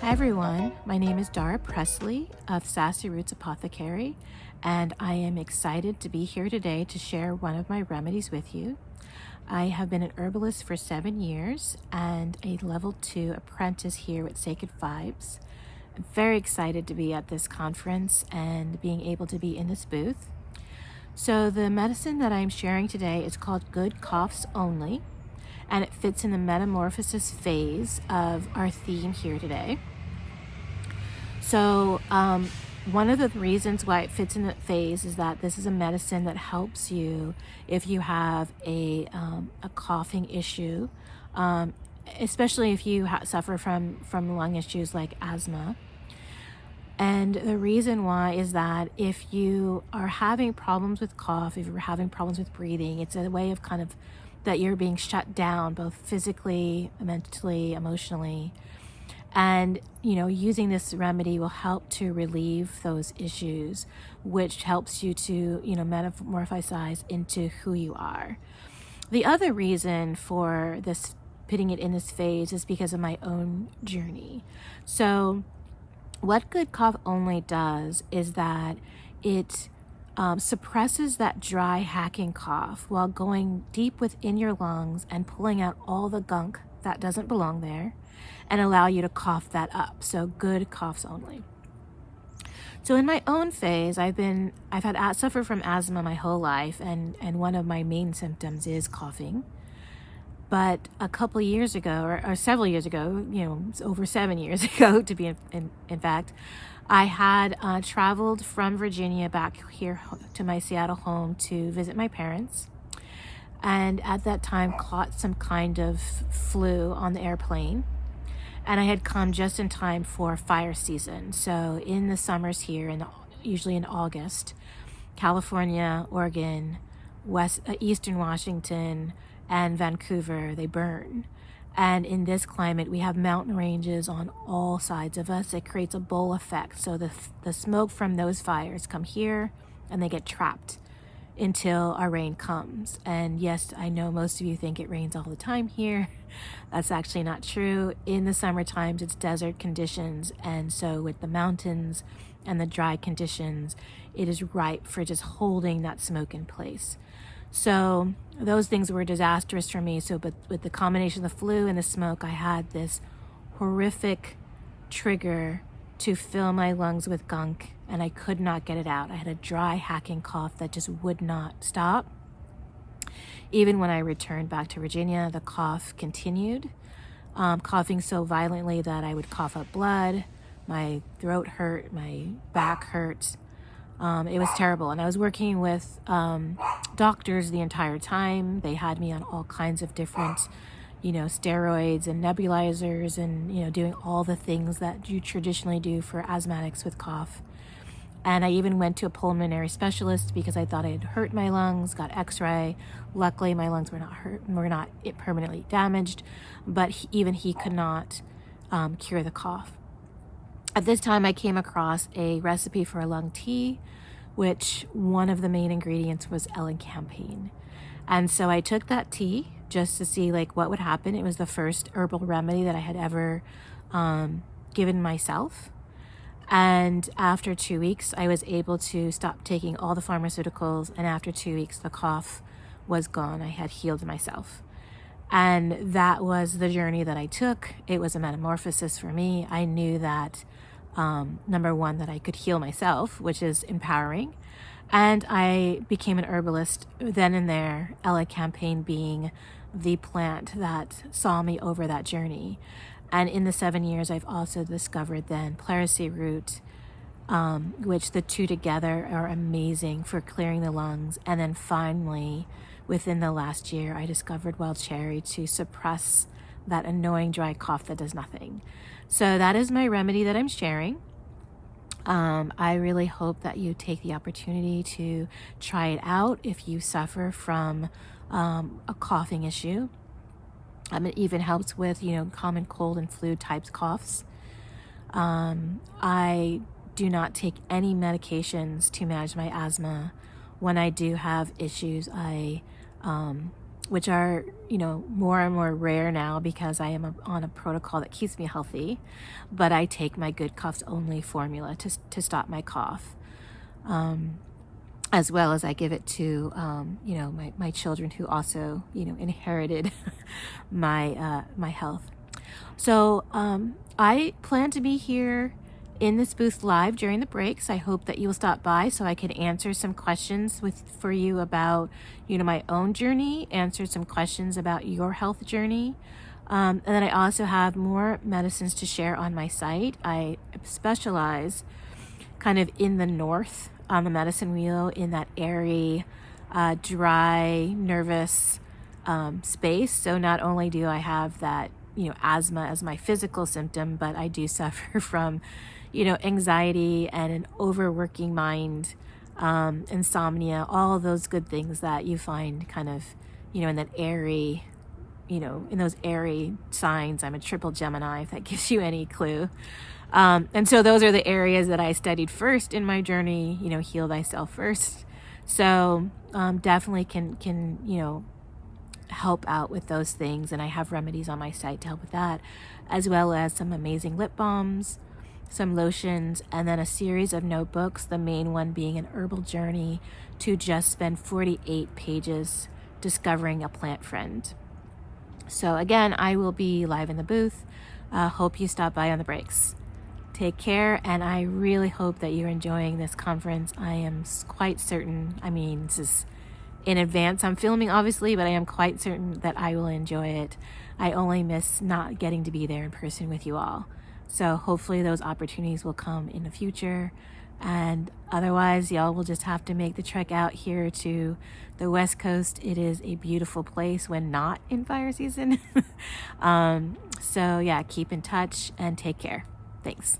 Hi everyone, my name is Dara Presley of Sassy Roots Apothecary, and I am excited to be here today to share one of my remedies with you. I have been an herbalist for 7 years and a level 2 apprentice here at Sacred Vibes. I'm very excited to be at this conference and being able to be in this booth. So the medicine that I'm sharing today is called Good Coughs Only, and it fits in the metamorphosis phase of our theme here today. So one of the reasons why it fits in that phase is that this is a medicine that helps you if you have a coughing issue, especially if you suffer from lung issues like asthma. And the reason why is that if you are having problems with cough, if you're having problems with breathing, it's a way of kind of that you're being shut down, both physically, mentally, emotionally. And, using this remedy will help to relieve those issues, which helps you to, metamorphosize into who you are. The other reason for this, putting it in this phase, is because of my own journey. So what Good Cough Only does is that it suppresses that dry, hacking cough while going deep within your lungs and pulling out all the gunk that doesn't belong there and allow you to cough that up. So Good Coughs Only. So in my own phase, I've suffered from asthma my whole life, and one of my main symptoms is coughing. But a couple of years ago, or several years ago, over 7 years ago to be in fact, I had traveled from Virginia back here to my Seattle home to visit my parents. And at that time caught some kind of flu on the airplane. And I had come just in time for fire season. So in the summers here, usually in August, California, Oregon, Eastern Washington, and Vancouver, they burn. And in this climate, we have mountain ranges on all sides of us. It creates a bowl effect. So the smoke from those fires come here and they get trapped until our rain comes. And yes, I know most of you think it rains all the time here. That's actually not true. In the summer times, it's desert conditions. And so with the mountains and the dry conditions, it is ripe for just holding that smoke in place. So those things were disastrous for me. But with the combination of the flu and the smoke, I had this horrific trigger to fill my lungs with gunk, and I could not get it out. I had a dry, hacking cough that just would not stop. Even when I returned back to Virginia, the cough continued, coughing so violently that I would cough up blood. My throat hurt, my back hurt. It was terrible. And I was working with doctors the entire time. They had me on all kinds of different, steroids and nebulizers and, doing all the things that you traditionally do for asthmatics with cough. And I even went to a pulmonary specialist because I thought I had hurt my lungs, got x-ray. Luckily, my lungs were not permanently damaged, but even he could not cure the cough. At this time, I came across a recipe for a lung tea, which one of the main ingredients was elecampane. And so I took that tea just to see what would happen. It was the first herbal remedy that I had ever given myself. And after 2 weeks, I was able to stop taking all the pharmaceuticals. And after 2 weeks, the cough was gone. I had healed myself. And that was the journey that I took. It was a metamorphosis for me. I knew that, number one, that I could heal myself, which is empowering. And I became an herbalist then and there, elecampane being the plant that saw me over that journey. And in the 7 years, I've also discovered then pleurisy root, which the two together are amazing for clearing the lungs. And then finally, within the last year, I discovered wild cherry to suppress that annoying dry cough that does nothing. So that is my remedy that I'm sharing. I really hope that you take the opportunity to try it out if you suffer from a coughing issue. It even helps with, common cold and flu types coughs. I do not take any medications to manage my asthma. When I do have issues, I which are, more and more rare now because I am on a protocol that keeps me healthy. But I take my Good Coughs Only formula to stop my cough, as well as I give it to, my children who also, inherited my health. So I plan to be here in this booth live during the breaks. I hope that you'll stop by so I can answer some questions for you about, my own journey, answer some questions about your health journey. And then I also have more medicines to share on my site. I specialize kind of in the north on the medicine wheel, in that airy, dry, nervous space. So not only do I have that, asthma as my physical symptom, but I do suffer from, anxiety and an overworking mind, insomnia, all those good things that you find kind of, in that airy, in those airy signs. I'm a triple Gemini, if that gives you any clue. And so those are the areas that I studied first in my journey, heal thyself first. So definitely can help out with those things. And I have remedies on my site to help with that, as well as some amazing lip balms, some lotions, and then a series of notebooks, the main one being an herbal journey to just spend 48 pages discovering a plant friend. So again, I will be live in the booth. Hope you stop by on the breaks. Take care, and I really hope that you're enjoying this conference. I am quite certain, this is in advance. I'm filming, obviously, but I am quite certain that I will enjoy it. I only miss not getting to be there in person with you all. So hopefully those opportunities will come in the future. And otherwise, y'all will just have to make the trek out here to the West Coast. It is a beautiful place when not in fire season. So yeah, keep in touch and take care. Thanks.